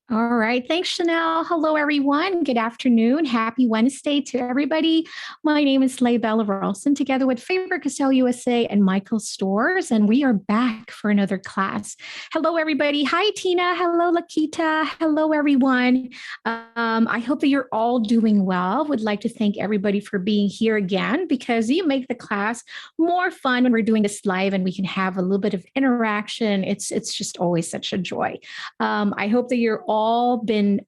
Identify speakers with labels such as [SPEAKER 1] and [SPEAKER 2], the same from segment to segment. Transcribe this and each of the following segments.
[SPEAKER 1] All right. Thanks, Chanel. Hello, everyone. Good afternoon. Happy Wednesday to everybody. My name is Leibella Rolson, together with Faber-Castell USA and Michael Stores, and we are back for another class. Hello, everybody. Hi, Tina. Hello, Lakita. Hello, everyone. I hope that you're all doing well. Would like to thank everybody for being here again because you make the class more fun when we're doing this live and we can have a little bit of interaction. It's just always such a joy. I hope that you're all been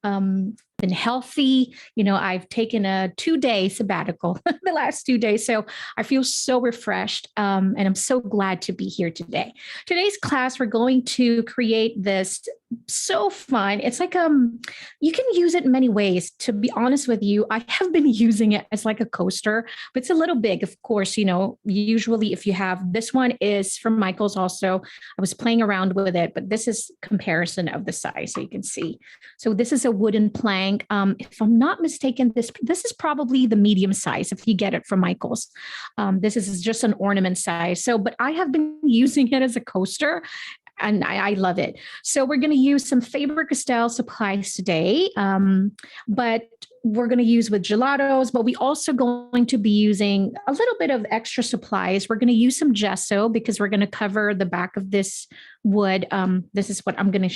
[SPEAKER 1] healthy. You know, I've taken a 2-day sabbatical the last 2 days, so I feel so refreshed, and I'm so glad to be here today. Today's class, we're going to create this so fun. It's like you can use it in many ways. To be honest with you, I have been using it as like a coaster, but it's a little big, of course. You know, usually if you have this one is from Michael's also. I was playing around with it, but this is comparison of the size, so you can see. So this is a wooden plank. If I'm not mistaken, this is probably the medium size if you get it from Michael's. This is just an ornament size. So, but I have been using it as a coaster, and I love it. So we're going to use some Faber-Castell supplies today, but we're going to use with Gelatos, but we also going to be using a little bit of extra supplies. We're going to use some gesso because we're going to cover the back of this wood. This is what I'm going to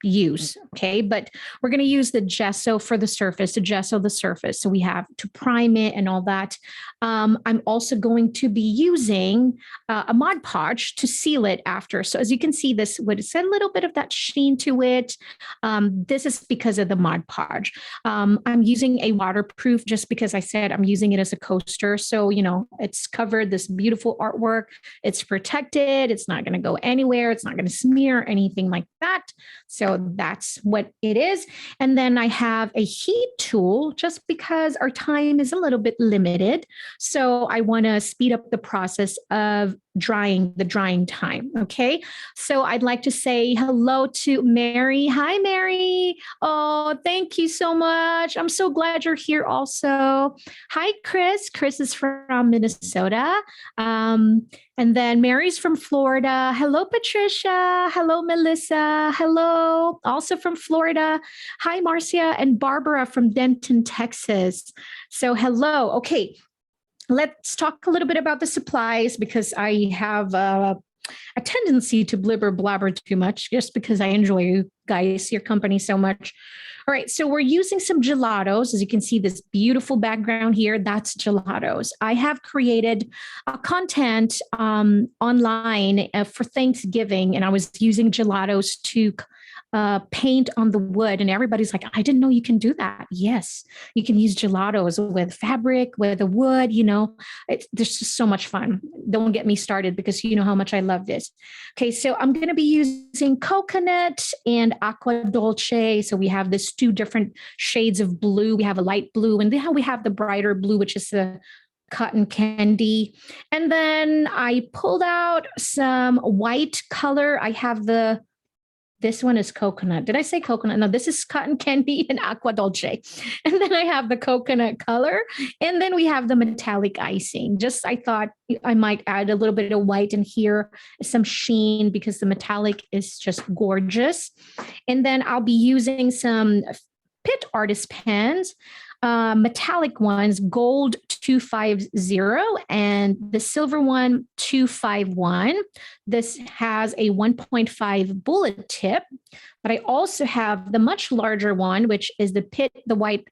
[SPEAKER 1] use. Okay. But we're going to use the gesso for the surface, to gesso the surface. So we have to prime it and all that. I'm also going to be using a Modpodge to seal it after. So as you can see, this wood, it's a little bit of that sheen to it. This is because of the Modpodge. I'm using a waterproof just because I said I'm using it as a coaster. So, you know, it's covered this beautiful artwork. It's protected. It's not going to go anywhere. It's not going to smear, anything like that. So that's what it is. And then I have a heat tool just because our time is a little bit limited. So I want to speed up the process of the drying time. Okay. So I'd like to say hello to Mary. Hi, Mary. Oh, thank you so much. I'm so glad you're here also. Hi, Chris. Chris is from Minnesota. And then Mary's from Florida. Hello, Patricia. Hello, Melissa. Hello, also from Florida. Hi, Marcia and Barbara from Denton, Texas. So hello. Okay. Let's talk a little bit about the supplies because I have a tendency to blabber too much just because I enjoy you guys, your company so much. All right, so we're using some gelatos. As you can see, this beautiful background here, that's gelatos. I have created a content online for Thanksgiving, and I was using gelatos to paint on the wood, and everybody's like, I didn't know you can do that. Yes, you can use gelatos with fabric, with the wood, you know, there's just so much fun. Don't get me started because you know how much I love this. Okay, so I'm going to be using coconut and Acqua Dolce. So we have this 2 different shades of blue. We have a light blue, and then we have the brighter blue, which is the cotton candy. And then I pulled out some white color. I have this one is coconut. Did I say coconut? No, this is cotton candy and Acqua Dolce. And then I have the coconut color. And then we have the metallic icing. Just, I thought I might add a little bit of white in here, some sheen, because the metallic is just gorgeous. And then I'll be using some Pitt artist pens, metallic ones, gold 250 and the silver one 251. This has a 1.5 bullet tip, but I also have the much larger one, which is the Pitt, the white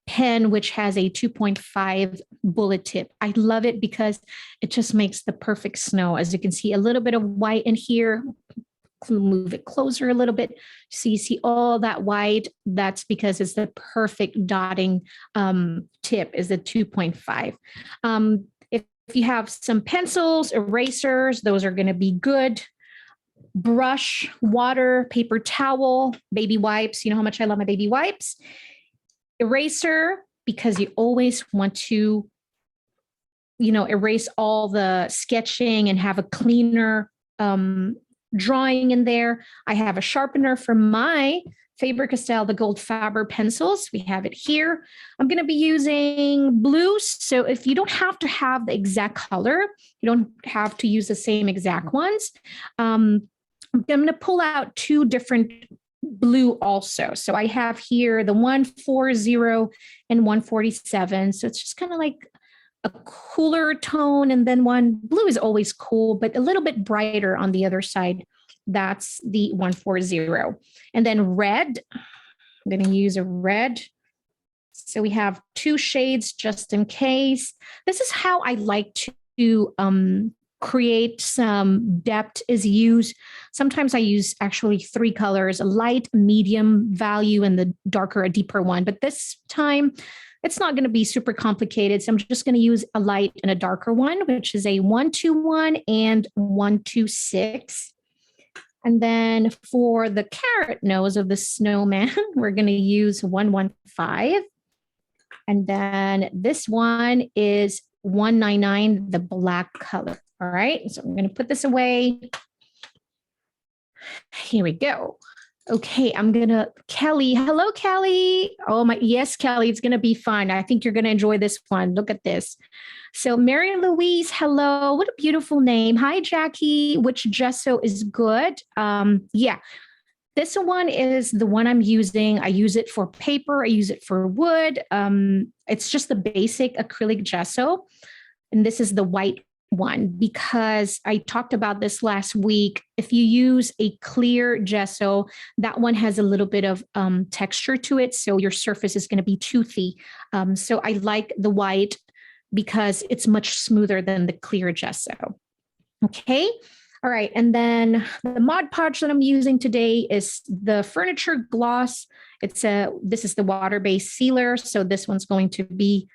[SPEAKER 1] pen, which has a 2.5 bullet tip. I love it because it just makes the perfect snow. As you can see, a little bit of white in here. Move it closer a little bit so you see all that white. That's because it's the perfect dotting tip is the 2.5. If you have some pencils, erasers, those are going to be good. Brush, water, paper towel, baby wipes. You know how much I love my baby wipes. Eraser, because you always want to, you know, erase all the sketching and have a cleaner drawing in there. I have a sharpener for my Faber-Castell, the Goldfaber pencils. We have it here. I'm going to be using blues. So if you don't have to have the exact color, you don't have to use the same exact ones. I'm going to pull out 2 different blue also. So I have here the 140 and 147. So it's just kind of like a cooler tone. And then one blue is always cool, but a little bit brighter on the other side. That's the 140. And then red, I'm going to use a red. So we have two shades just in case. This is how I like to create some depth is use. Sometimes I use actually three colors, a light, medium value, and the darker, a deeper one. But this time, it's not going to be super complicated. So I'm just going to use a light and a darker one, which is a 121 and 126. And then for the carrot nose of the snowman, we're going to use 115. And then this one is 199, the black color. All right, so I'm going to put this away. Here we go. Okay, I'm going to, Kelly. Hello, Kelly. Oh my, yes, Kelly, it's going to be fun. I think you're going to enjoy this one. Look at this. So Mary Louise, hello. What a beautiful name. Hi, Jackie. Which gesso is good? Yeah. This one is the one I'm using. I use it for paper. I use it for wood. It's just the basic acrylic gesso. And this is the white one because I talked about this last week. If you use a clear gesso, that one has a little bit of texture to it. So your surface is going to be toothy. So I like the white because it's much smoother than the clear gesso. Okay. All right. And then the Mod Podge that I'm using today is the furniture gloss. This is the water-based sealer. So this one's going to be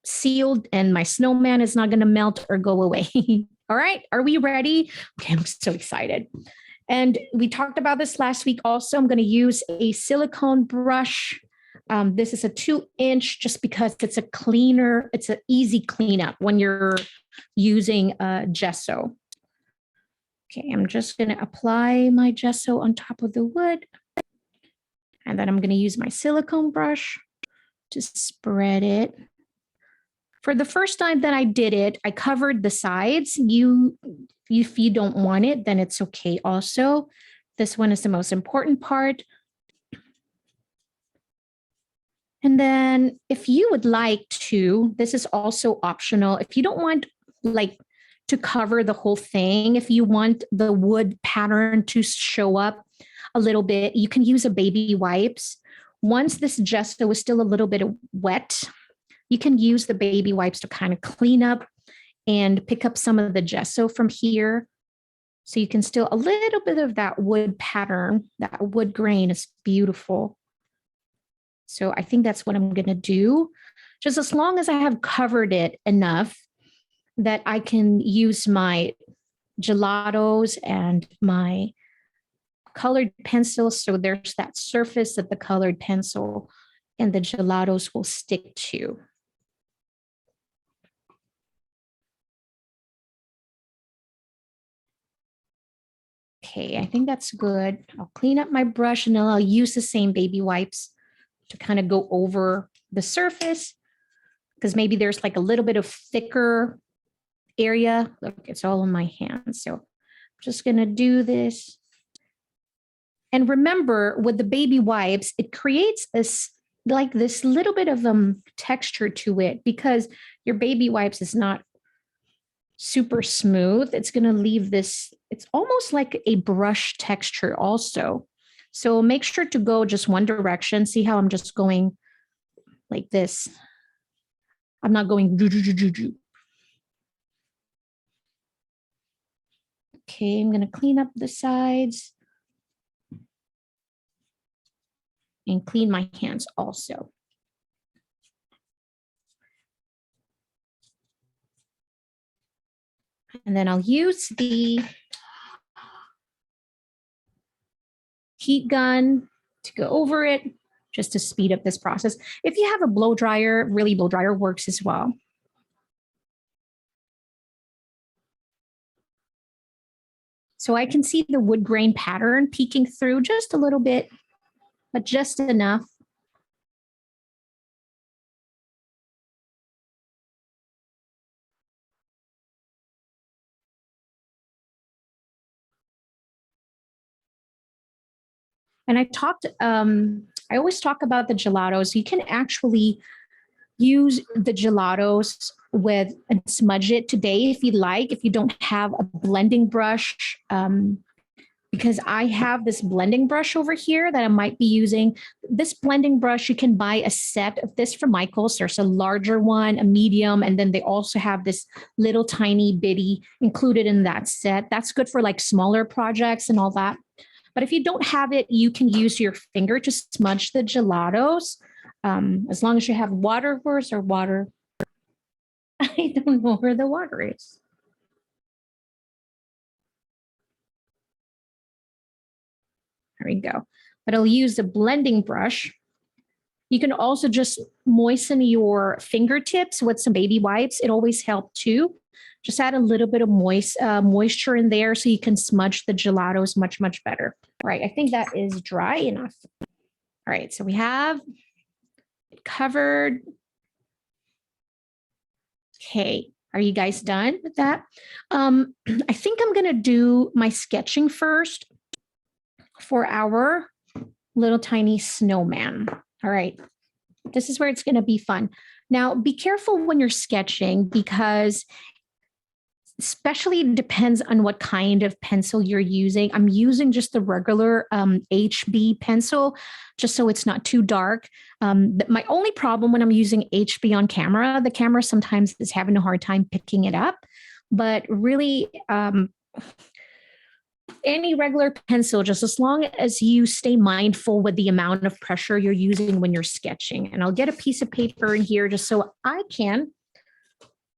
[SPEAKER 1] sealed and my snowman is not going to melt or go away. All right. Are we ready? Okay. I'm so excited. And we talked about this last week also. I'm going to use a silicone brush. This is a 2-inch just because it's an easy cleanup when you're using gesso. Okay, I'm just going to apply my gesso on top of the wood. And then I'm going to use my silicone brush to spread it. For the first time that I did it, I covered the sides. If you don't want it, then it's okay also. This one is the most important part. And then if you would like to, this is also optional. If you don't want to cover the whole thing, if you want the wood pattern to show up a little bit, you can use a baby wipes. Once this gesso is still a little bit wet, you can use the baby wipes to kind of clean up and pick up some of the gesso from here. So you can still, a little bit of that wood pattern, that wood grain is beautiful. So I think that's what I'm going to do. Just as long as I have covered it enough that I can use my gelatos and my colored pencils. So there's that surface that the colored pencil and the gelatos will stick to. Okay, I think that's good. I'll clean up my brush and then I'll use the same baby wipes to kind of go over the surface because maybe there's like a little bit of thicker area. Look, it's all in my hands. So I'm just going to do this. And remember, with the baby wipes, it creates this little bit of texture to it because your baby wipes is not super smooth. It's going to leave this, it's almost like a brush texture also. So make sure to go just one direction. See how I'm just going like this. I'm not going. Okay, I'm going to clean up the sides and clean my hands also. And then I'll use the heat gun to go over it just to speed up this process. If you have a blow dryer, really blow dryer works as well. So I can see the wood grain pattern peeking through just a little bit, but just enough. And I always talk about the gelatos. You can actually use the gelatos with and smudge it today if you like, if you don't have a blending brush. Because I have this blending brush over here that I might be using. This blending brush, you can buy a set of this from Michael's. There's a larger one, a medium, and then they also have this little tiny bitty included in that set. That's good for like smaller projects and all that. But if you don't have it, you can use your finger to smudge the gelatos. As long as you have water. Where's our water? I don't know where the water is. There we go. But I'll use the blending brush. You can also just moisten your fingertips with some baby wipes. It always helps too. Just add a little bit of moisture in there so you can smudge the gelatos much, much better. All right, I think that is dry enough. All right, so we have it covered. Okay, are you guys done with that? I think I'm gonna do my sketching first for our little tiny snowman. All right, this is where it's gonna be fun. Now, be careful when you're sketching because especially depends on what kind of pencil you're using. I'm using just the regular HB pencil, just so it's not too dark. My only problem when I'm using HB on camera, the camera sometimes is having a hard time picking it up. But really, any regular pencil, just as long as you stay mindful with the amount of pressure you're using when you're sketching. And I'll get a piece of paper in here just so I can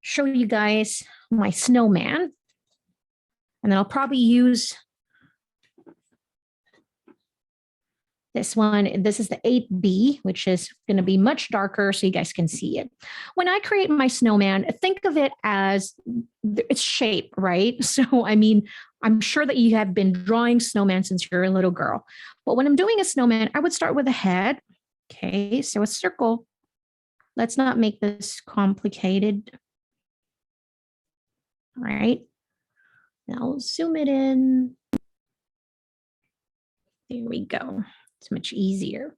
[SPEAKER 1] show you guys my snowman. And then I'll probably use this one. This is the 8B, which is going to be much darker so you guys can see it. When I create my snowman, think of it as its shape, right? So, I mean, I'm sure that you have been drawing snowman since you're a little girl. But when I'm doing a snowman, I would start with a head. Okay, so a circle. Let's not make this complicated. All right. Now I'll zoom it in. There we go. It's much easier.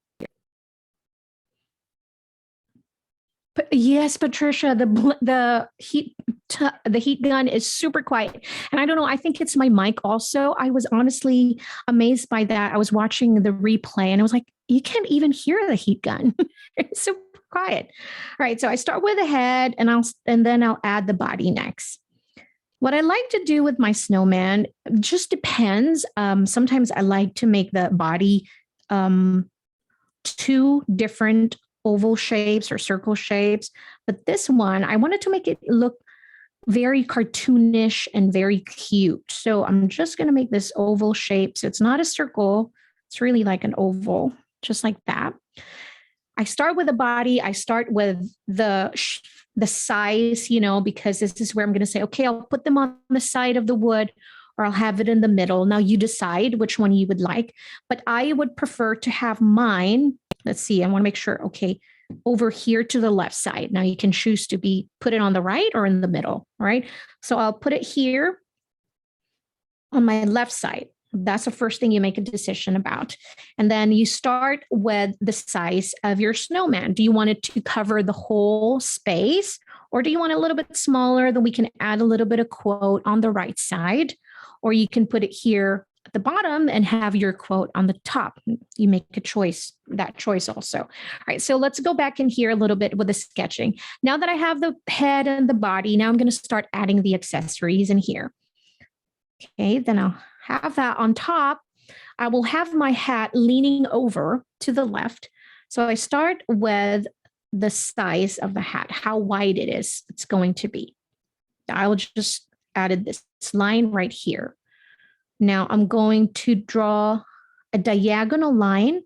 [SPEAKER 1] But yes, Patricia, the heat gun is super quiet. And I don't know, I think it's my mic also. I was honestly amazed by that. I was watching the replay and I was like, you can't even hear the heat gun. It's super quiet. All right, so I start with the head and then I'll add the body next. What I like to do with my snowman just depends. Sometimes I like to make the body two different oval shapes or circle shapes. But this one, I wanted to make it look very cartoonish and very cute. So I'm just going to make this oval shape. So it's not a circle. It's really like an oval, just like that. I start with the body. I start with the size, because this is where I'm going to say, okay, I'll put them on the side of the wood or I'll have it in the middle. Now you decide which one you would like, but I would prefer to have mine. Let's see, I want to make sure, okay, over here to the left side. Now you can choose to put it on the right or in the middle, all right? So I'll put it here on my left side. That's the first thing you make a decision about. And then you start with the size of your snowman. Do you want it to cover the whole space or do you want it a little bit smaller? Then we can add a little bit of quote on the right side, or you can put it here at the bottom and have your quote on the top. You make a choice, that choice also. All right, so let's go back in here a little bit with the sketching. Now that I have the head and the body, now I'm going to start adding the accessories in here. Okay, then I'll have that on top. I will have my hat leaning over to the left. So I start with the size of the hat, how wide it's going to be. I'll just added this line right here. Now I'm going to draw a diagonal line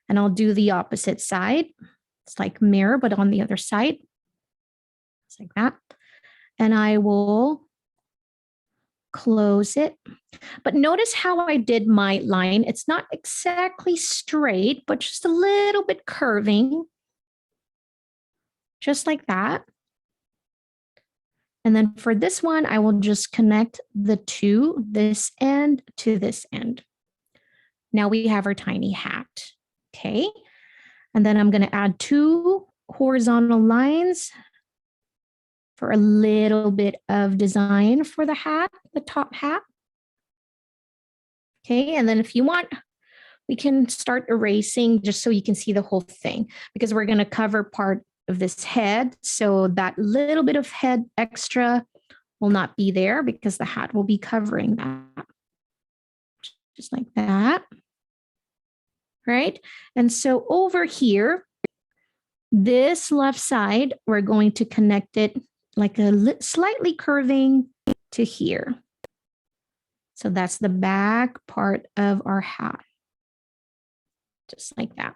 [SPEAKER 1] and I'll do the opposite side. It's like mirror, but on the other side. It's like that. And I will close it. But notice how I did my line. It's not exactly straight, but just a little bit curving. Just like that. And then for this one, I will just connect the two, this end to this end. Now we have our tiny hat. Okay. And then I'm going to add 2 horizontal lines for a little bit of design for the hat, the top hat. Okay. And then if you want, we can start erasing just so you can see the whole thing, because we're going to cover part of this head. So that little bit of head extra will not be there because the hat will be covering that. Just like that. Right? And so over here, this left side, we're going to connect it like a slightly curving to here. So that's the back part of our hat. Just like that.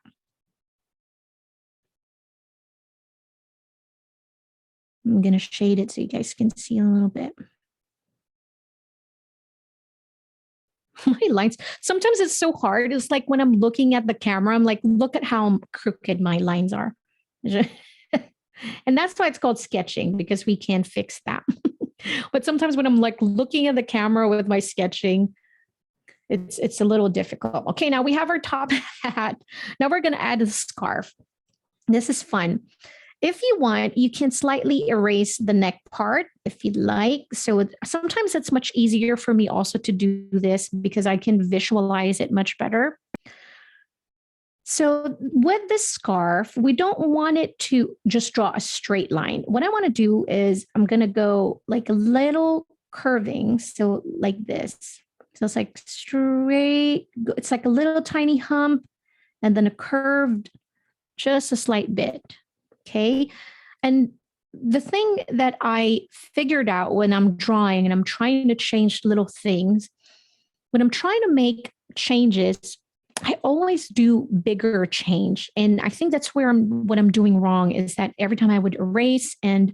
[SPEAKER 1] I'm going to shade it so you guys can see a little bit. My lines, sometimes it's so hard. It's like when I'm looking at the camera, I'm like, look at how crooked my lines are. And that's why it's called sketching, because we can fix that. But sometimes when I'm like looking at the camera with my sketching, it's a little difficult. Okay, now we have our top hat. Now we're going to add a scarf. This is fun. If you want, you can slightly erase the neck part if you'd like. So sometimes it's much easier for me also to do this because I can visualize it much better. So with this scarf, we don't want it to just draw a straight line. What I want to do is I'm going to go like a little curving. So like this. So it's like straight. It's like a little tiny hump and then a curved, just a slight bit. Okay. And the thing that I figured out when I'm drawing and I'm trying to change little things, when I'm trying to make changes, I always do bigger change. And I think that's where what I'm doing wrong is that every time I would erase and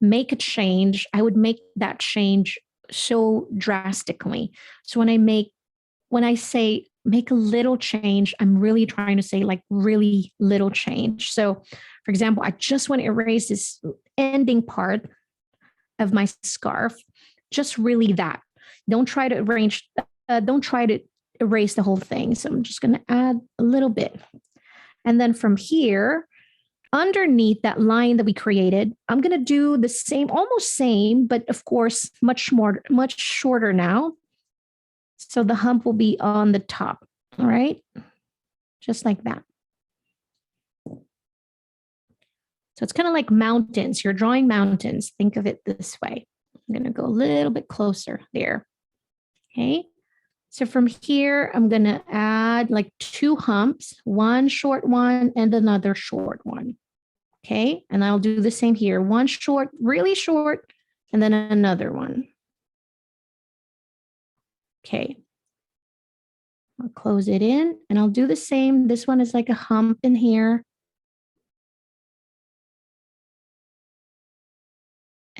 [SPEAKER 1] make a change, I would make that change so drastically. So when I say make a little change, I'm really trying to say like really little change. So for example, I just want to erase this ending part of my scarf, just really that. Don't try to erase the whole thing. So I'm just going to add a little bit. And then from here, underneath that line that we created, I'm going to do the same, almost same, but of course, much shorter now. So the hump will be on the top. All right. Just like that. So it's kind of like mountains. You're drawing mountains. Think of it this way. I'm going to go a little bit closer there. Okay. So from here, I'm going to add like 2 humps, one short one and another short one. Okay. And I'll do the same here. One short, really short, and then another one. Okay. I'll close it in and I'll do the same. This one is like a hump in here.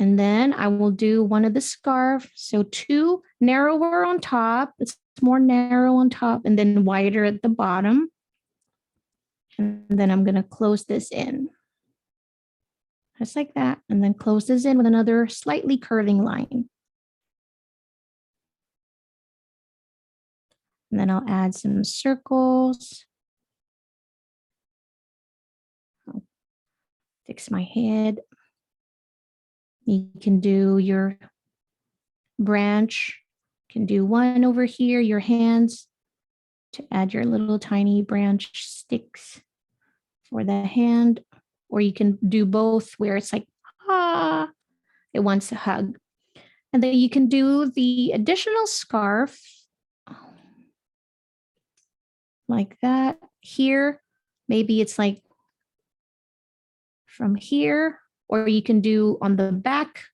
[SPEAKER 1] And then I will do one of the scarf. So 2 narrower on top. It's more narrow on top and then wider at the bottom. And then I'm going to close this in. Just like that. And then close this in with another slightly curving line. And then I'll add some circles. I'll fix my head. You can do your branch. You can do one over here, your hands, to add your little tiny branch sticks for the hand. Or you can do both where it's like, it wants a hug. And then you can do the additional scarf like that. Here, maybe it's like from here, or you can do on the back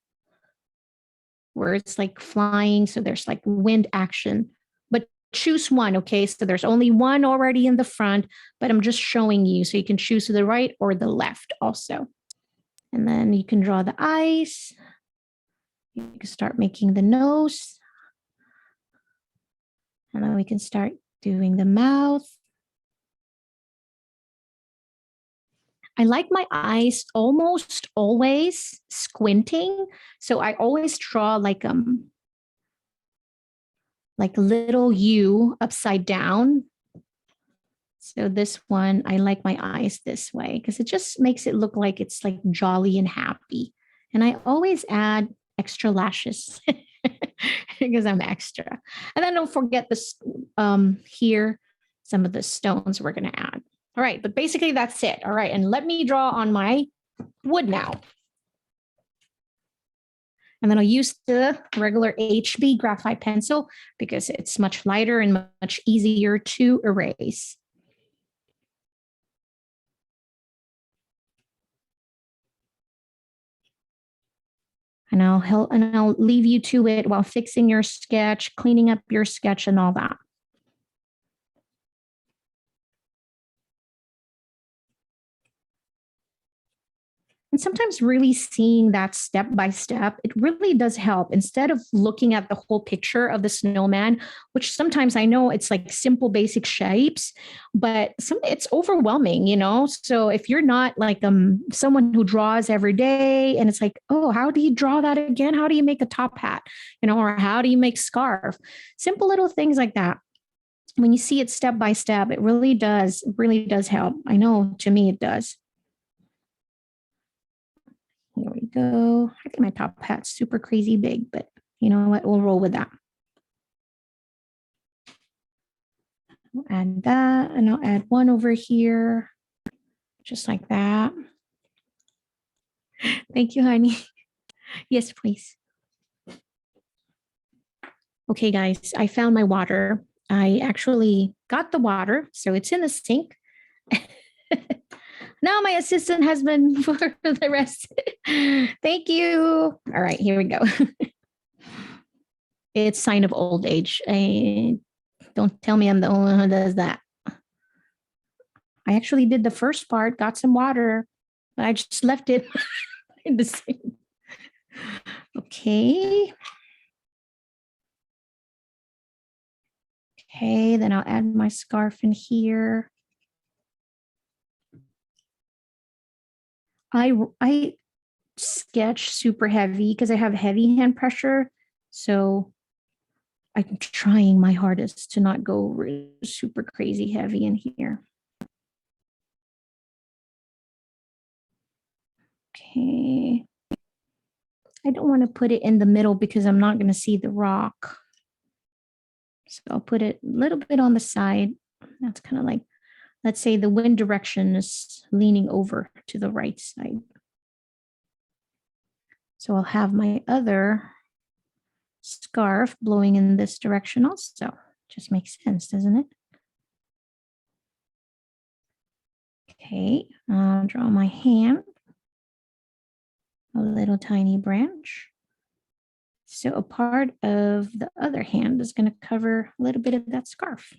[SPEAKER 1] where it's like flying. So there's like wind action, but choose one. Okay. So there's only one already in the front, but I'm just showing you. So you can choose to the right or the left also. And then you can draw the eyes. You can start making the nose. And then we can start doing the mouth. I like my eyes almost always squinting. So I always draw like a little U upside down. So this one, I like my eyes this way because it just makes it look like it's like jolly and happy. And I always add extra lashes because I'm extra. And then don't forget this here, some of the stones we're going to add. All right, but basically that's it. All right, and let me draw on my wood now. And then I'll use the regular HB graphite pencil because it's much lighter and much easier to erase. And I'll leave you to it while fixing your sketch, cleaning up your sketch and all that. And sometimes really seeing that step by step, it really does help instead of looking at the whole picture of the snowman, which sometimes I know it's like simple, basic shapes, but it's overwhelming, you know? So if you're not like someone who draws every day and it's like, oh, how do you draw that again? How do you make a top hat? You know, or how do you make scarf? Simple little things like that. When you see it step by step, it really does help. I know to me it does. Here we go. I think my top hat's super crazy big, but you know what? We'll roll with that. I'll add that, and I'll add one over here, just like that. Thank you, honey. Yes, please. Okay, guys, I found my water. I actually got the water, so it's in the sink. Now my assistant has been for the rest. Thank you. All right, here we go. It's sign of old age. Don't tell me I'm the only one who does that. I actually did the first part, got some water, but I just left it in the sink. Okay. Okay, then I'll add my scarf in here. I sketch super heavy because I have heavy hand pressure. So I'm trying my hardest to not go super crazy heavy in here. Okay. I don't want to put it in the middle because I'm not going to see the rock. So I'll put it a little bit on the side. That's kind of like, let's say the wind direction is leaning over to the right side. So I'll have my other scarf blowing in this direction also. Just makes sense, doesn't it? Okay, I'll draw my hand, a little tiny branch. So a part of the other hand is going to cover a little bit of that scarf.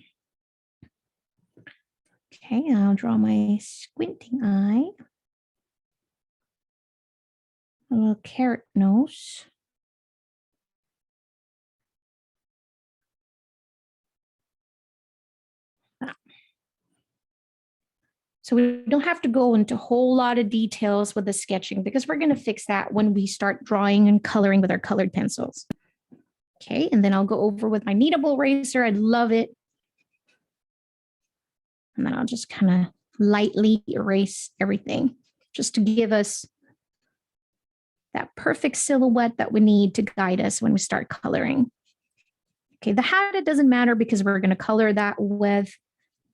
[SPEAKER 1] Okay, I'll draw my squinting eye, a little carrot nose. So we don't have to go into a whole lot of details with the sketching because we're going to fix that when we start drawing and coloring with our colored pencils. Okay, and then I'll go over with my kneadable eraser. I love it. And then I'll just kind of lightly erase everything just to give us that perfect silhouette that we need to guide us when we start coloring. Okay, the hat, it doesn't matter because we're going to color that with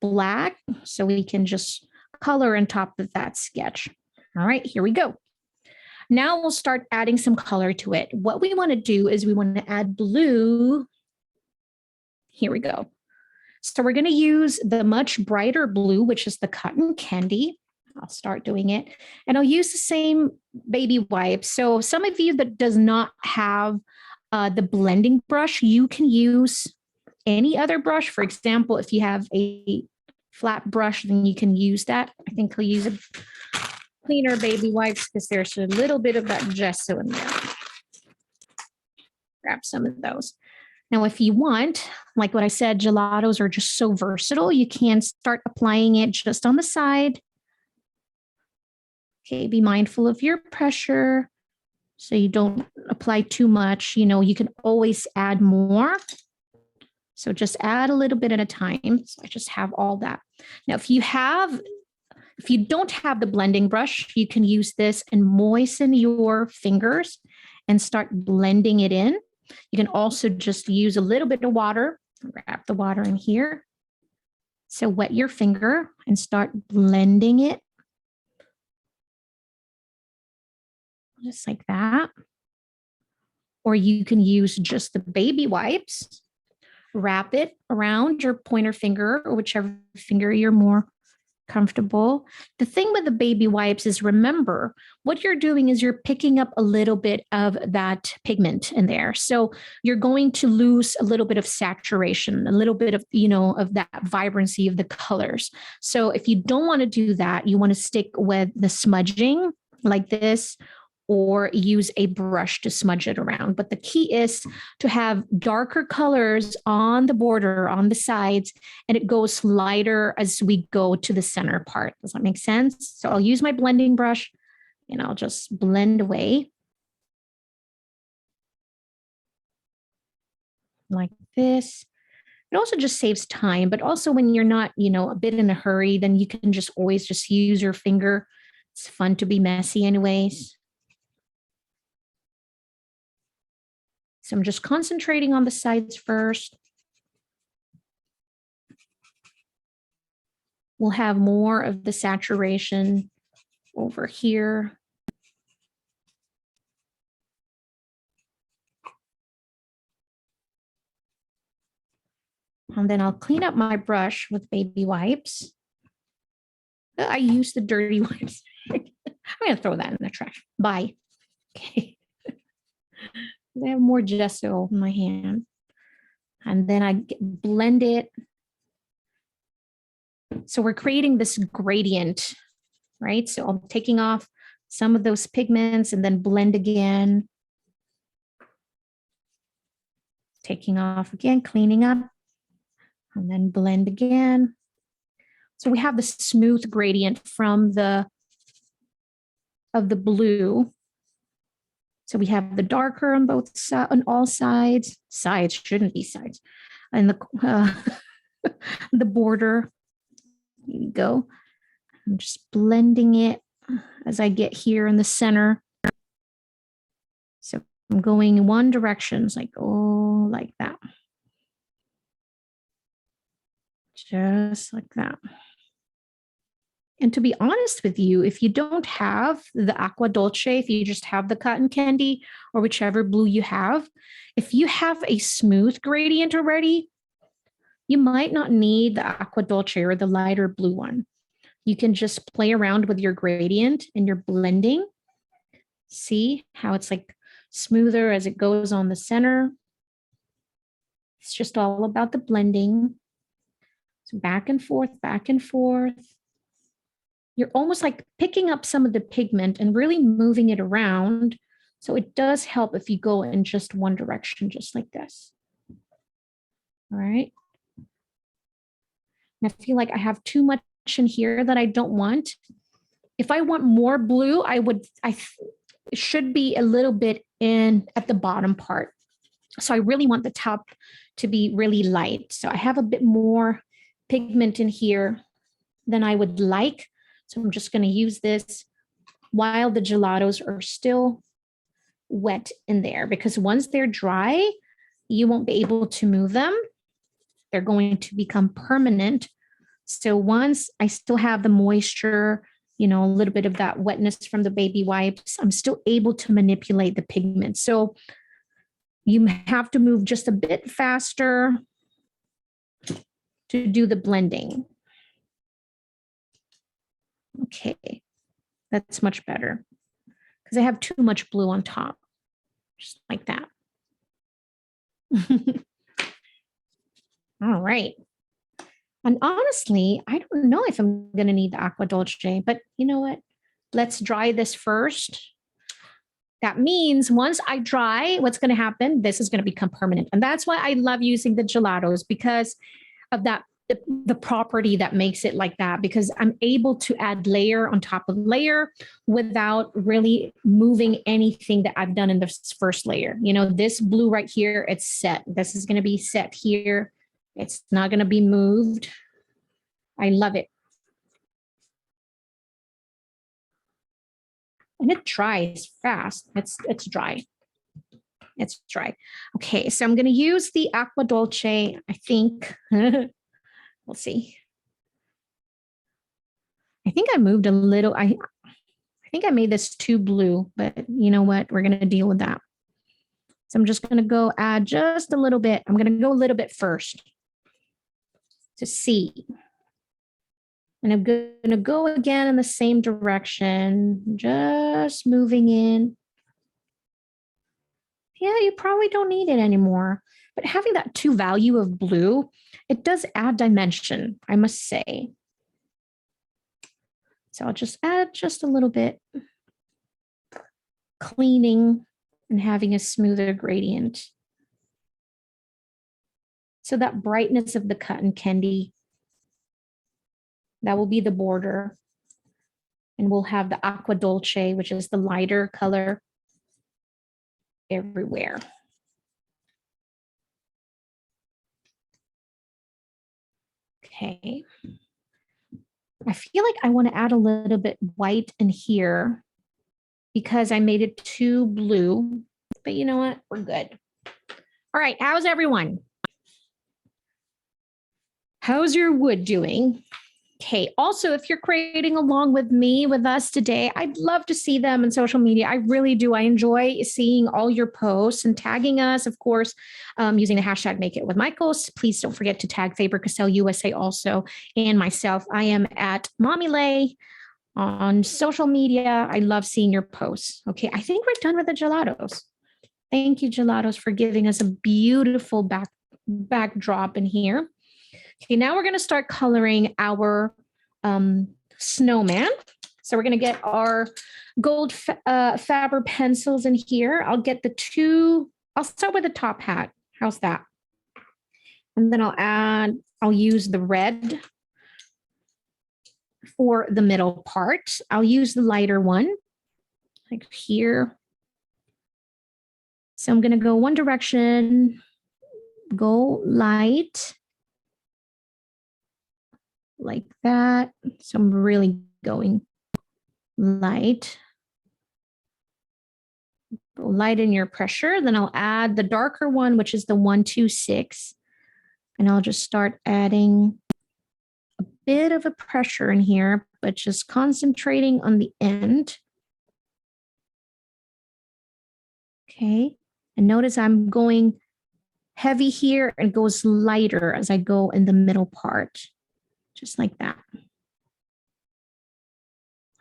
[SPEAKER 1] black, so we can just color on top of that sketch. All right, here we go. Now we'll start adding some color to it. What we want to do is we want to add blue. Here we go. So we're going to use the much brighter blue, which is the cotton candy. I'll start doing it. And I'll use the same baby wipes. So some of you that does not have the blending brush, you can use any other brush. For example, if you have a flat brush, then you can use that. I think I'll use a cleaner baby wipes because there's a little bit of that gesso in there. Grab some of those. Now, if you want, like what I said, gelatos are just so versatile. You can start applying it just on the side. Okay, be mindful of your pressure so you don't apply too much. You know, you can always add more. So just add a little bit at a time. So I just have all that. Now, if you don't have the blending brush, you can use this and moisten your fingers and start blending it in. You can also just use a little bit of water, wrap the water in here. So wet your finger and start blending it. Just like that. Or you can use just the baby wipes, wrap it around your pointer finger or whichever finger you're more comfortable. The thing with the baby wipes is, remember, what you're doing is you're picking up a little bit of that pigment in there. So you're going to lose a little bit of saturation, a little bit of, of that vibrancy of the colors. So if you don't want to do that, you want to stick with the smudging like this, or use a brush to smudge it around. But the key is to have darker colors on the border, on the sides, and it goes lighter as we go to the center part. Does that make sense? So I'll use my blending brush and I'll just blend away like this. It also just saves time, but also when you're not, a bit in a hurry, then you can just always just use your finger. It's fun to be messy anyways. So I'm just concentrating on the sides first. We'll have more of the saturation over here. And then I'll clean up my brush with baby wipes. I use the dirty wipes. I'm going to throw that in the trash. Bye. Okay. I have more gesso in my hand. And then I blend it. So we're creating this gradient, right? So I'm taking off some of those pigments and then blend again. Taking off again, cleaning up, and then blend again. So we have the smooth gradient from of the blue. So we have the darker on both sides, on all sides. Sides shouldn't be sides. And the border. Here you go. I'm just blending it as I get here in the center. So I'm going in one direction. It's like, oh, like that. Just like that. And to be honest with you, if you don't have the Acqua Dolce, if you just have the cotton candy or whichever blue you have, if you have a smooth gradient already, you might not need the Acqua Dolce or the lighter blue one. You can just play around with your gradient and your blending. See how it's like smoother as it goes on the center. It's just all about the blending. So back and forth, back and forth. You're almost like picking up some of the pigment and really moving it around. So it does help if you go in just one direction, just like this. All right. And I feel like I have too much in here that I don't want. If I want more blue, it should be a little bit in at the bottom part. So I really want the top to be really light. So I have a bit more pigment in here than I would like. So I'm just going to use this while the gelatos are still wet in there, because once they're dry, you won't be able to move them. They're going to become permanent. So once I still have the moisture, a little bit of that wetness from the baby wipes, I'm still able to manipulate the pigment. So you have to move just a bit faster to do the blending. Okay, that's much better because I have too much blue on top, just like that. All right. And honestly, I don't know if I'm going to need the Acqua Dolce, but you know what? Let's dry this first. That means once I dry, what's going to happen? This is going to become permanent. And that's why I love using the gelatos, because of that, the property that makes it like that, because I'm able to add layer on top of layer without really moving anything that I've done in this first layer. This blue right here, it's set. This is going to be set here. It's not going to be moved. I love it. And it dries fast. It's dry. It's dry. Okay, so I'm going to use the Acqua Dolce, I think. We'll see. I think I moved a little. I think I made this too blue, but you know what? We're going to deal with that. So I'm just going to go add just a little bit. I'm going to go a little bit first to see. And I'm going to go again in the same direction, just moving in. Yeah, you probably don't need it anymore. But having that two value of blue, it does add dimension, I must say. So I'll just add just a little bit, cleaning and having a smoother gradient. So that brightness of the cotton candy, that will be the border. And we'll have the Acqua Dolce, which is the lighter color, everywhere. Okay. I feel like I want to add a little bit white in here because I made it too blue, but you know what? We're good. All right. How's everyone? How's your wood doing? Okay. Also, if you're creating along with us today, I'd love to see them on social media. I really do. I enjoy seeing all your posts and tagging us, of course, using the hashtag Make It with Michaels. Please don't forget to tag Faber-Castell USA also, and myself. I am at Mommy Lay on social media. I love seeing your posts. Okay. I think we're done with the gelatos. Thank you, Gelatos, for giving us a beautiful backdrop in here. Okay, now we're going to start coloring our snowman. So we're going to get our gold Faber pencils in here. I'll get I'll start with the top hat. How's that? And then I'll use the red for the middle part. I'll use the lighter one, like here. So I'm going to go one direction, go light, like that. So I'm really going light. Go light in your pressure. Then I'll add the darker one, which is the 126. And I'll just start adding a bit of a pressure in here, but just concentrating on the end. Okay. And notice I'm going heavy here and goes lighter as I go in the middle part. Just like that.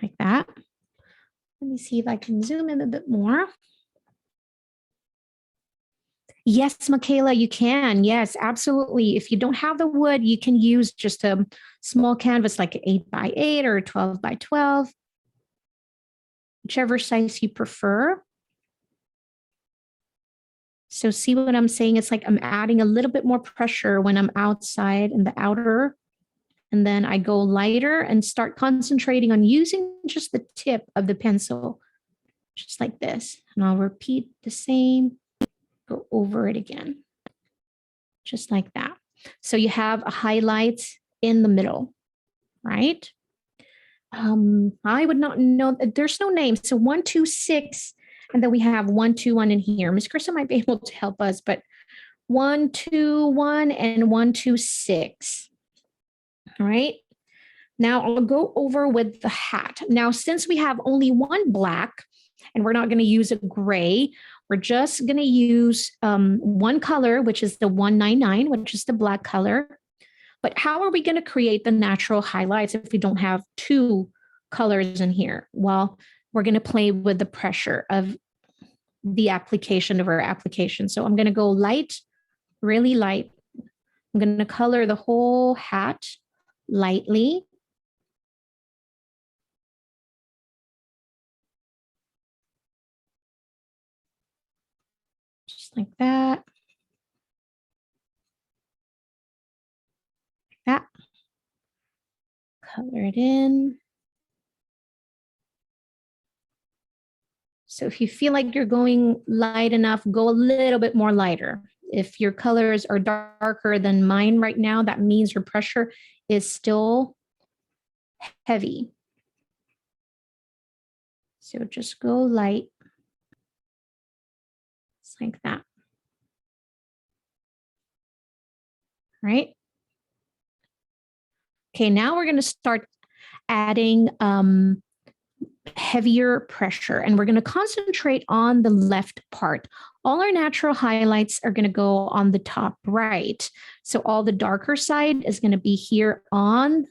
[SPEAKER 1] Like that. Let me see if I can zoom in a bit more. Yes, Michaela, you can. Yes, absolutely. If you don't have the wood, you can use just a small canvas like an 8x8 or a 12x12, whichever size you prefer. So see what I'm saying? It's like I'm adding a little bit more pressure when I'm outside in the outer. And then I go lighter and start concentrating on using just the tip of the pencil, just like this. And I'll repeat the same, go over it again, just like that. So you have a highlight in the middle, right? I would not know, there's no name. So 126, and then we have 121 in here. Miss Krista might be able to help us, but 121 and 126. All right. Now I'll go over with the hat. Now, since we have only one black and we're not going to use a gray, we're just going to use one color, which is the 199, which is the black color. But how are we going to create the natural highlights if we don't have two colors in here? Well, we're going to play with the pressure of the application of our application. So I'm going to go light, really light. I'm going to color the whole hat lightly. Just like that. Like that. Color it in. So if you feel like you're going light enough, go a little bit more lighter. If your colors are darker than mine right now, that means your pressure is still heavy. So just go light. It's like that. Right? Okay, now we're going to start adding heavier pressure, and we're going to concentrate on the left part. All our natural highlights are going to go on the top right. So all the darker side is going to be here on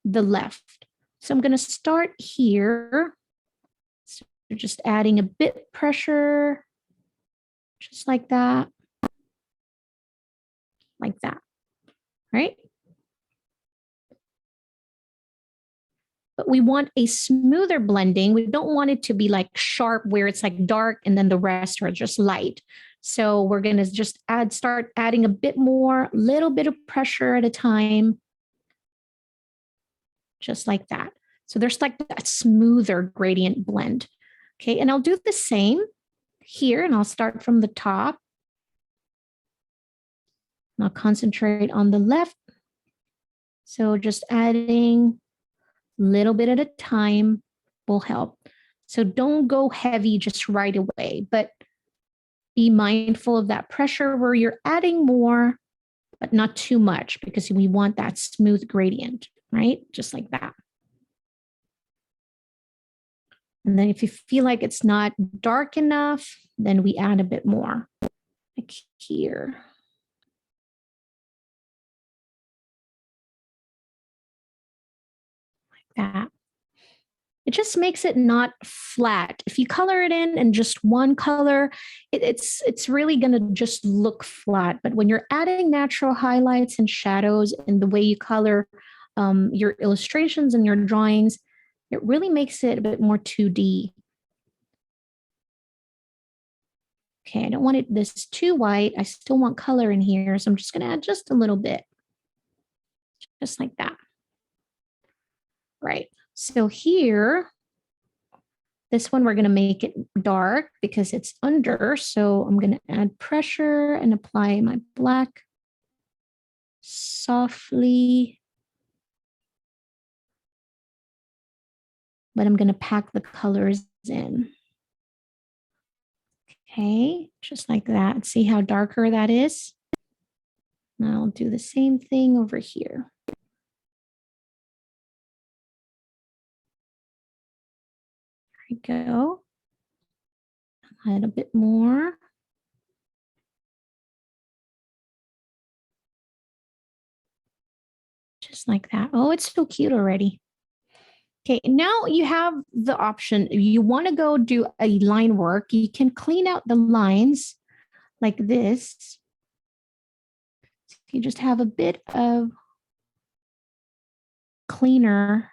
[SPEAKER 1] the left. So I'm going to start here. So just adding a bit pressure, just like that. Like that, right? But we want a smoother blending. We don't want it to be like sharp where it's like dark and then the rest are just light. So we're going to just start adding a bit more, little bit of pressure at a time, just like that. So there's like that smoother gradient blend. Okay, and I'll do the same here, and I'll start from the top. And I'll concentrate on the left. So just adding a little bit at a time will help. So don't go heavy just right away, but be mindful of that pressure where you're adding more, but not too much, because we want that smooth gradient, right? Just like that. And then if you feel like it's not dark enough, then we add a bit more, like here. Like that. It just makes it not flat. If you color it in just one color, it's really going to just look flat. But when you're adding natural highlights and shadows and the way you color your illustrations and your drawings, it really makes it a bit more 2D. Okay, I don't want this too white. I still want color in here, so I'm just going to add just a little bit, just like that. Right. So here, this one, we're going to make it dark because it's under. So I'm going to add pressure and apply my black softly. But I'm going to pack the colors in. Okay, just like that. See how darker that is? Now I'll do the same thing over here. There we go. Add a bit more. Just like that. Oh, it's so cute already. Okay, now you have the option. If you want to go do a line work, you can clean out the lines like this. You just have a bit of cleaner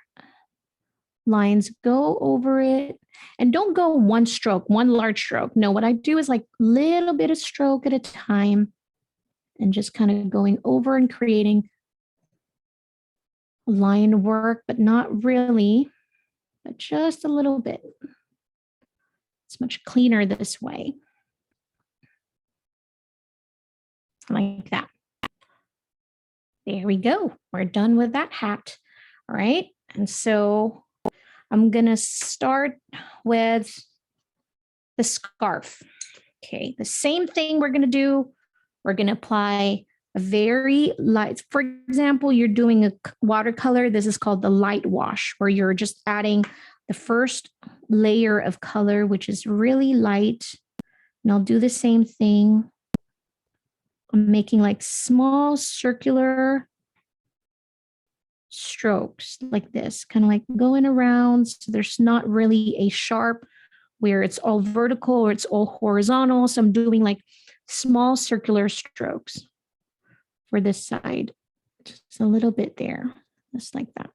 [SPEAKER 1] lines, go over it, and don't go one stroke, one large stroke. No, what I do is like little bit of stroke at a time and just kind of going over and creating line work, but not really, but just a little bit. It's much cleaner this way. Like that. There we go. We're done with that hat. All right. And so I'm going to start with the scarf. Okay. The same thing we're going to do. We're going to apply a very light. For example, you're doing a watercolor. This is called the light wash, where you're just adding the first layer of color, which is really light. And I'll do the same thing. I'm making like small circular strokes like this, kind of like going around. So there's not really a sharp where it's all vertical or it's all horizontal. So I'm doing like small circular strokes for this side. Just a little bit there, just like that.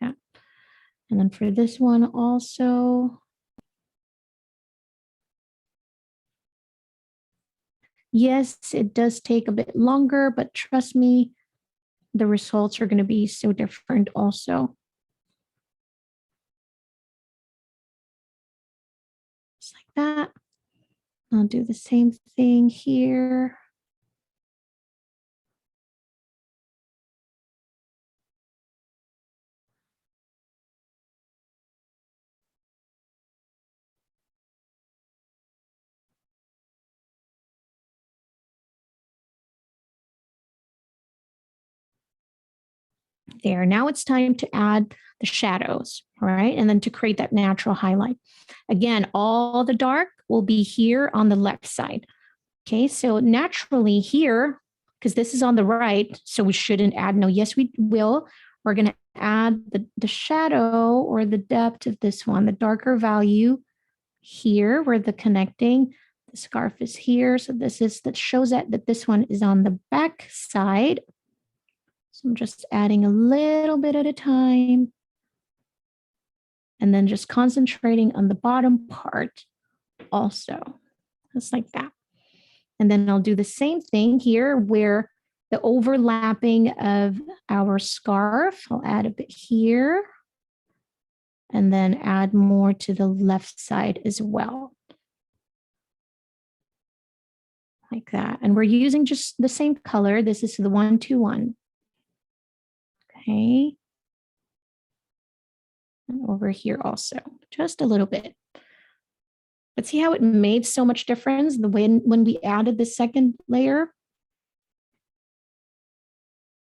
[SPEAKER 1] Yeah. And then for this one also, yes, it does take a bit longer, but trust me, the results are going to be so different also. I'll do the same thing here. There, now it's time to add the shadows, all right? And then to create that natural highlight. Again, all the dark will be here on the left side. Okay, so naturally here, because this is on the right, so we shouldn't add, no, yes, we will. We're gonna add the shadow or the depth of this one, the darker value here where the connecting, the scarf is here. So that shows that this one is on the back side. So I'm just adding a little bit at a time and then just concentrating on the bottom part also, just like that. And then I'll do the same thing here where the overlapping of our scarf, I'll add a bit here and then add more to the left side as well. Like that. And we're using just the same color. This is the 121. Okay. And over here also, just a little bit. But see how it made so much difference when we added the second layer?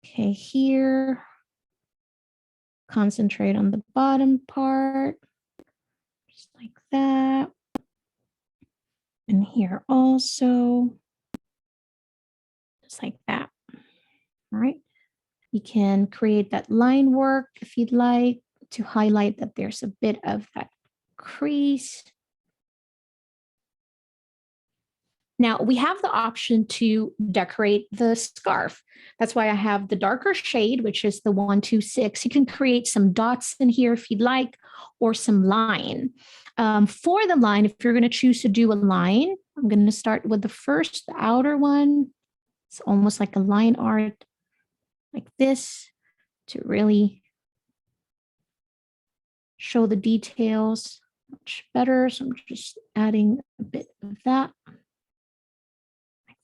[SPEAKER 1] Okay, here, concentrate on the bottom part, just like that. And here also, just like that. All right. You can create that line work if you'd like to highlight that there's a bit of that crease. Now we have the option to decorate the scarf. That's why I have the darker shade, which is the 126. You can create some dots in here if you'd like, or some line. For the line, if you're going to choose to do a line, I'm going to start with the outer one. It's almost like a line art, like this, to really show the details much better. So I'm just adding a bit of that.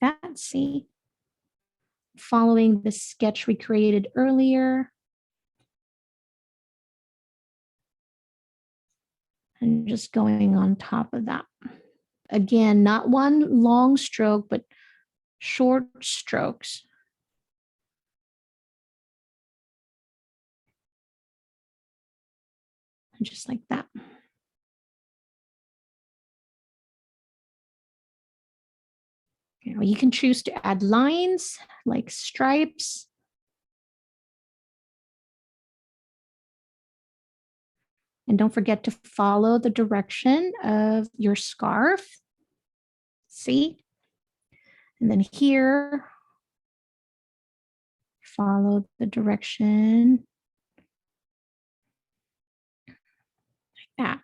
[SPEAKER 1] That, see, following the sketch we created earlier. And just going on top of that. Again, not one long stroke, but short strokes. And just like that. You can choose to add lines like stripes. And don't forget to follow the direction of your scarf. See? And then here, follow the direction like that.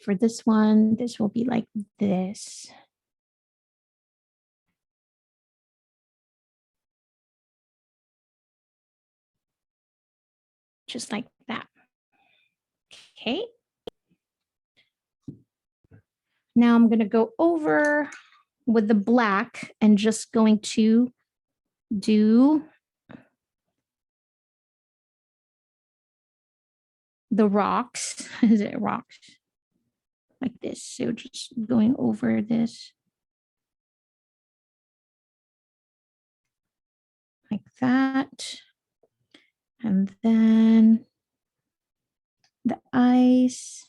[SPEAKER 1] For this one, this will be like this. Just like that. Okay. Now I'm going to go over with the black and just going to do the rocks. Is it rocks? Like this. So just going over this. Like that. And then the eyes.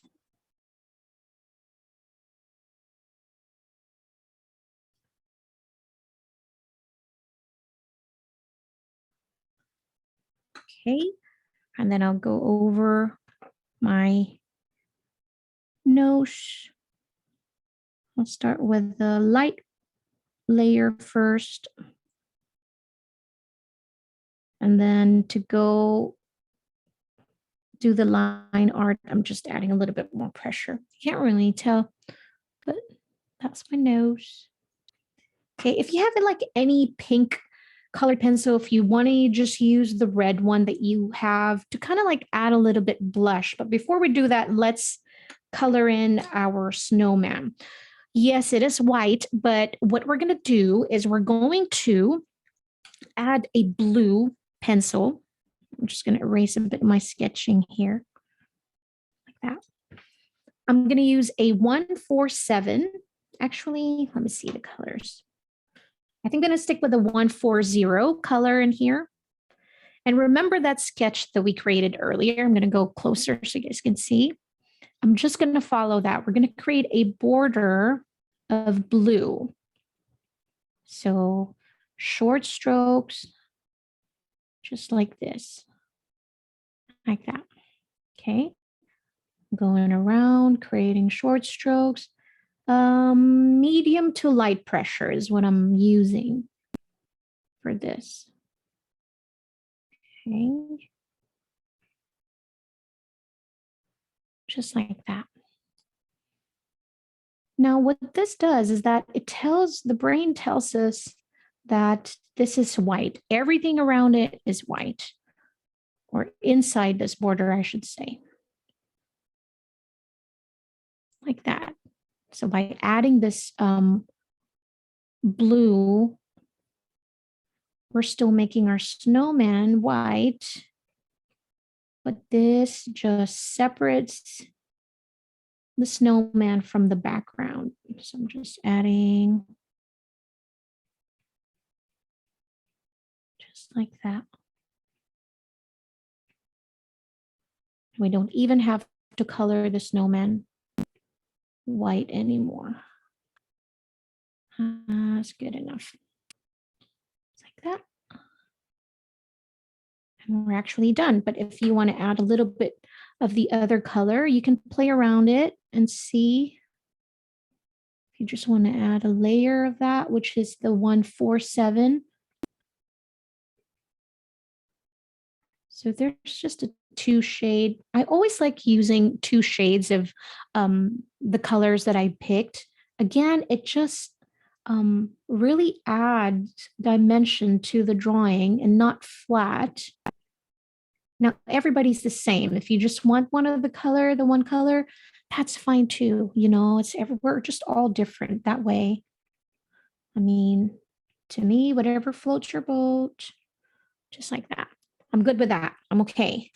[SPEAKER 1] Okay. And then I'll go over my nose. I'll start with the light layer first. And then to go do the line art, I'm just adding a little bit more pressure. You can't really tell, but that's my nose. Okay, if you have like any pink colored pencil, if you want to just use the red one that you have to kind of like add a little bit blush. But before we do that, let's color in our snowman. Yes, it is white, but what we're going to do is we're going to add a blue pencil. I'm just going to erase a bit of my sketching here, like that. I'm going to use a 147. Actually, let me see the colors. I think I'm going to stick with a 140 color in here. And remember that sketch that we created earlier? I'm going to go closer so you guys can see. I'm just going to follow that. We're going to create a border of blue. So short strokes, just like this, like that. Okay. Going around, creating short strokes. Medium to light pressure is what I'm using for this. Okay. Just like that. Now, what this does is that the brain tells us that this is white. Everything around it is white, or inside this border, I should say. Like that. So by adding this blue, we're still making our snowman white, but this just separates the snowman from the background. So I'm just adding just like that. We don't even have to color the snowman white anymore. That's good enough. It's like that. And we're actually done. But if you want to add a little bit of the other color, you can play around it and see. If you just want to add a layer of that, which is the 147. So there's just a 2 shade. I always like using 2 shades of the colors that I picked. Again, it just really adds dimension to the drawing and not flat. Now, everybody's the same. If you just want one color, that's fine too. You know, we're just all different that way. I mean, to me, whatever floats your boat, just like that. I'm good with that. I'm okay.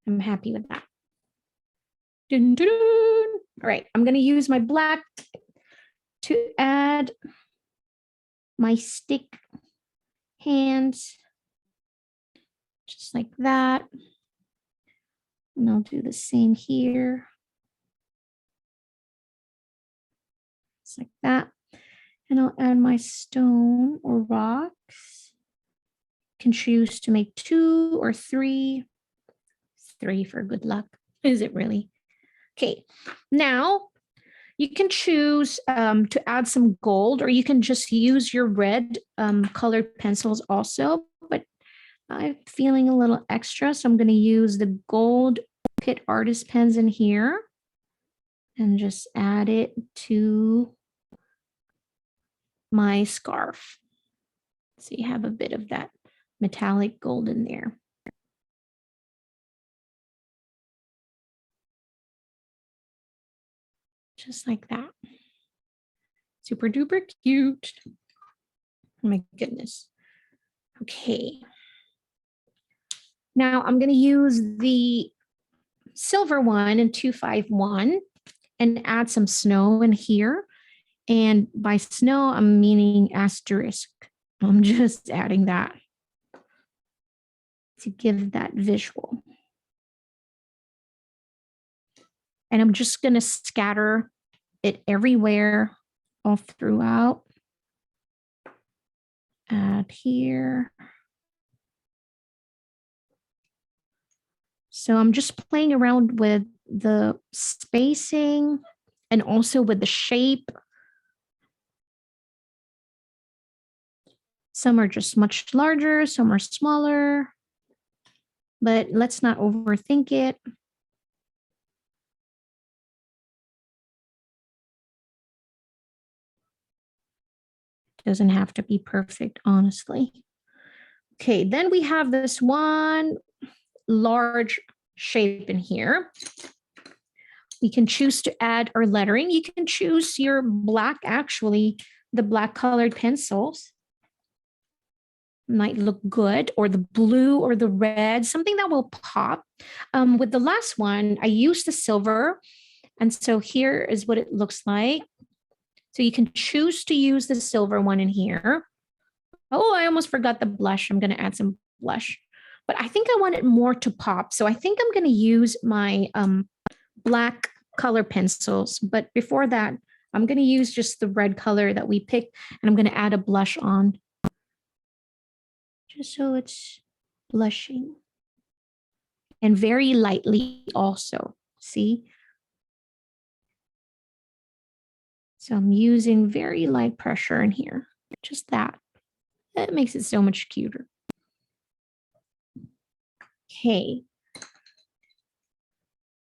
[SPEAKER 1] I'm happy with that. Dun, dun, dun. All right, I'm going to use my black to add my stick hands, just like that. And I'll do the same here. Just like that. And I'll add my stone or rocks. You can choose to make 2 or 3. 3 for good luck. Is it really? Okay, now you can choose to add some gold, or you can just use your red colored pencils also, but I'm feeling a little extra, so I'm going to use the gold Pitt artist pens in here and just add it to my scarf. So you have a bit of that metallic gold in there. Just like that. Super duper cute. Oh my goodness. Okay. Now I'm going to use the silver one in 251 and add some snow in here. And by snow, I'm meaning asterisk. I'm just adding that to give that visual. And I'm just going to scatter it everywhere, all throughout. Add here. So I'm just playing around with the spacing and also with the shape. Some are just much larger, some are smaller, but let's not overthink it. Doesn't have to be perfect, honestly. Okay, then we have this one large shape in here. We can choose to add our lettering. You can choose your black, actually, the black colored pencils might look good, or the blue or the red, something that will pop. With the last one, I used the silver. And so here is what it looks like. So you can choose to use the silver one in here. Oh, I almost forgot the blush. I'm going to add some blush, but I think I want it more to pop. So I think I'm going to use my black color pencils. But before that, I'm going to use just the red color that we picked, and I'm going to add a blush on just so it's blushing. And very lightly also, see? So I'm using very light pressure in here, just that. That makes it so much cuter. Okay.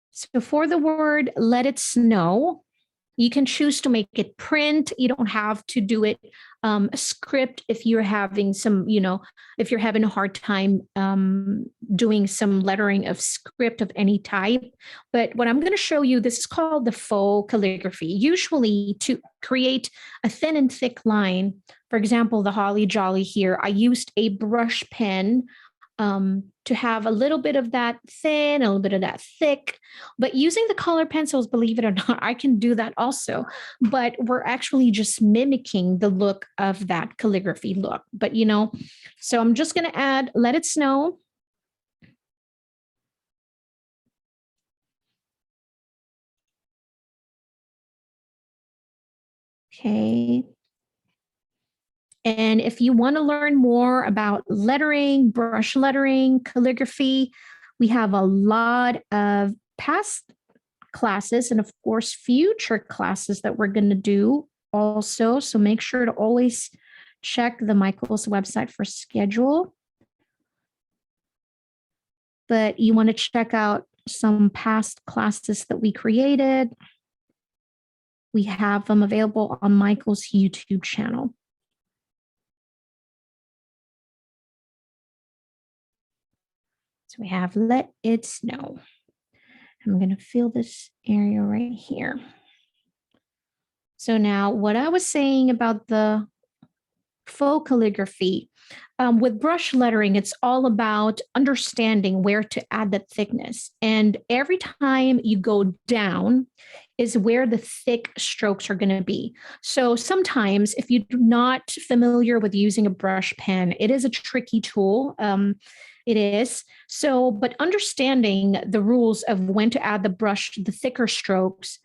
[SPEAKER 1] So for the word, let it snow, you can choose to make it print. You don't have to do it a script if you're having some, if you're having a hard time doing some lettering of script of any type. But what I'm going to show you, this is called the faux calligraphy. Usually to create a thin and thick line, for example, the Holly Jolly here, I used a brush pen to have a little bit of that thin, a little bit of that thick. But using the color pencils, believe it or not, I can do that also. But we're actually just mimicking the look of that calligraphy look. But, so I'm just going to add Let It Snow. Okay. And if you want to learn more about lettering, brush lettering, calligraphy, we have a lot of past classes and, of course, future classes that we're going to do also. So make sure to always check the Michael's website for schedule. But you want to check out some past classes that we created. We have them available on Michael's YouTube channel. So we have Let It Snow. I'm going to fill this area right here. So now what I was saying about the faux calligraphy, with brush lettering, it's all about understanding where to add the thickness. And every time you go down is where the thick strokes are going to be. So sometimes if you're not familiar with using a brush pen, it is a tricky tool. It is. So, but understanding the rules of when to add the thicker strokes,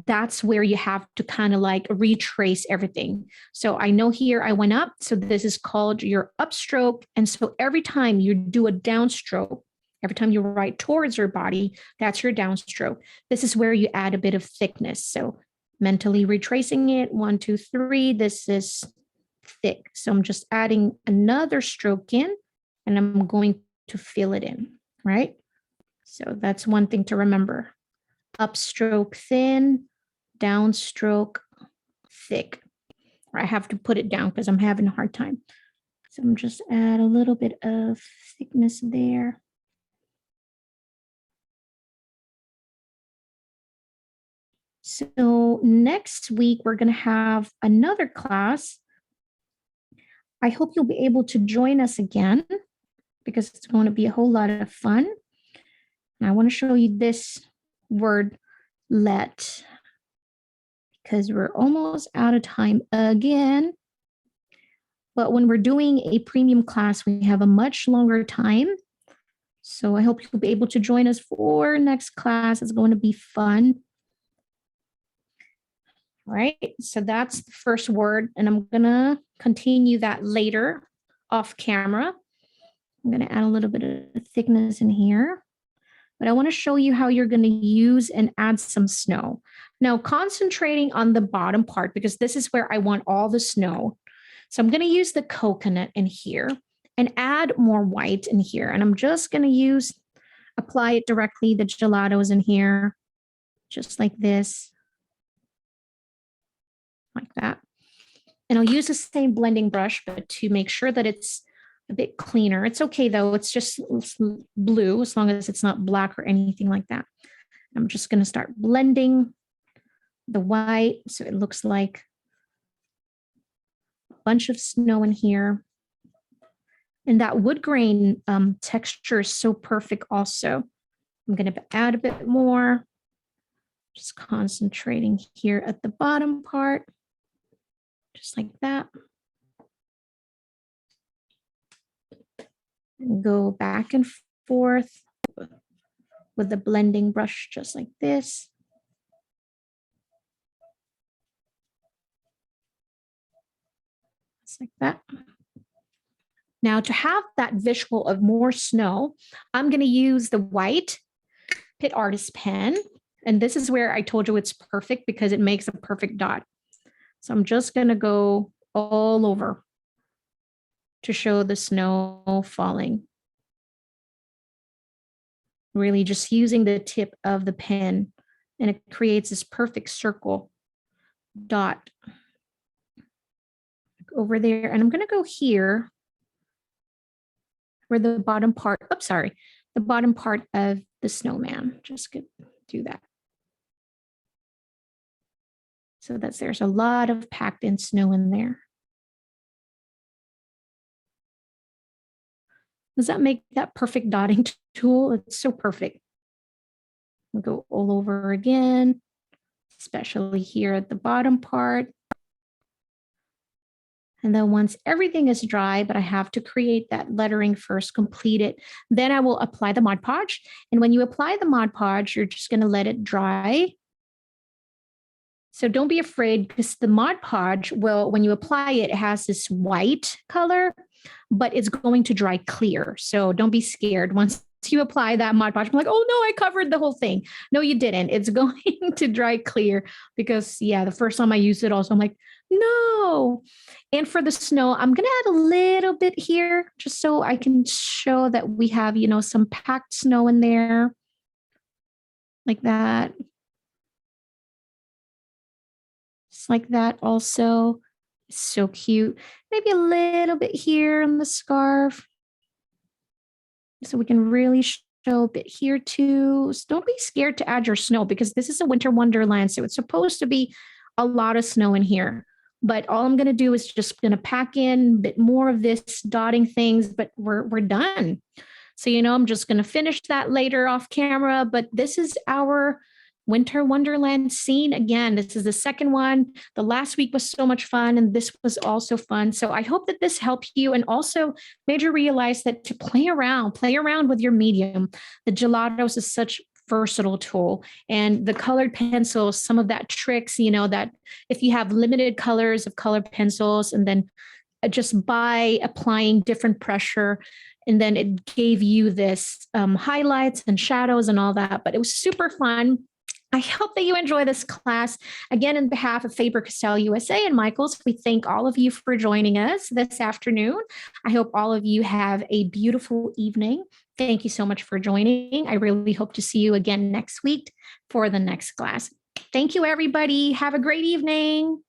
[SPEAKER 1] that's where you have to kind of like retrace everything. So I know here I went up. So this is called your upstroke. And so every time you do a downstroke, every time you write towards your body, that's your downstroke. This is where you add a bit of thickness. So mentally retracing it, 1, 2, 3, this is thick. So I'm just adding another stroke in, and I'm going to fill it in, right? So that's one thing to remember. Upstroke thin, downstroke thick. I have to put it down because I'm having a hard time. So I'm just add a little bit of thickness there. So next week, we're going to have another class. I hope you'll be able to join us again because it's going to be a whole lot of fun. And I want to show you this word, let, because we're almost out of time again. But when we're doing a premium class, we have a much longer time. So I hope you'll be able to join us for next class. It's going to be fun. All right, so that's the first word, and I'm going to continue that later off camera. I'm going to add a little bit of thickness in here, but I want to show you how you're going to use and add some snow. Now, concentrating on the bottom part, because this is where I want all the snow. So I'm going to use the coconut in here and add more white in here. And I'm just going to apply it directly, the gelatos in here, just like this. Like that. And I'll use the same blending brush, but to make sure that it's a bit cleaner. It's okay though, it's just blue as long as it's not black or anything like that. I'm just going to start blending the white so it looks like a bunch of snow in here. And that wood grain texture is so perfect also. I'm going to add a bit more, just concentrating here at the bottom part, just like that. And go back and forth with the blending brush, just like this. Just like that. Now, to have that visual of more snow, I'm going to use the white Pitt Artist pen. And this is where I told you it's perfect because it makes a perfect dot. So I'm just going to go all over to show the snow falling. Really just using the tip of the pen, and it creates this perfect circle dot over there. And I'm going to go here where the bottom part, the bottom part of the snowman. Just do that. So there's a lot of packed in snow in there. Does that make that perfect dotting tool? It's so perfect. We'll go all over again, especially here at the bottom part. And then once everything is dry, but I have to create that lettering first, complete it, then I will apply the Mod Podge. And when you apply the Mod Podge, you're just going to let it dry. So don't be afraid, because the Mod Podge will, when you apply it, it has this white color, but it's going to dry clear. So don't be scared. Once you apply that Mod Podge, I'm like, oh no, I covered the whole thing. No, you didn't. It's going to dry clear because the first time I used it also, I'm like, no. And for the snow, I'm going to add a little bit here just so I can show that we have, some packed snow in there like that. Just like that also. It's so cute. Maybe a little bit here on the scarf. So we can really show a bit here too. So don't be scared to add your snow because this is a winter wonderland. So it's supposed to be a lot of snow in here. But all I'm going to do is just going to pack in a bit more of this dotting things, but we're done. So, I'm just going to finish that later off camera, but this is our winter wonderland scene. Again, this is the second one. The last week was so much fun, and this was also fun. So I hope that this helped you and also made you realize that to play around with your medium. The Gelatos is such versatile tool, and the colored pencils, some of that tricks, that if you have limited colors of colored pencils, and then just by applying different pressure, and then it gave you this highlights and shadows and all that, but it was super fun. I hope that you enjoy this class. Again, on behalf of Faber-Castell USA and Michaels, we thank all of you for joining us this afternoon. I hope all of you have a beautiful evening. Thank you so much for joining. I really hope to see you again next week for the next class. Thank you, everybody. Have a great evening.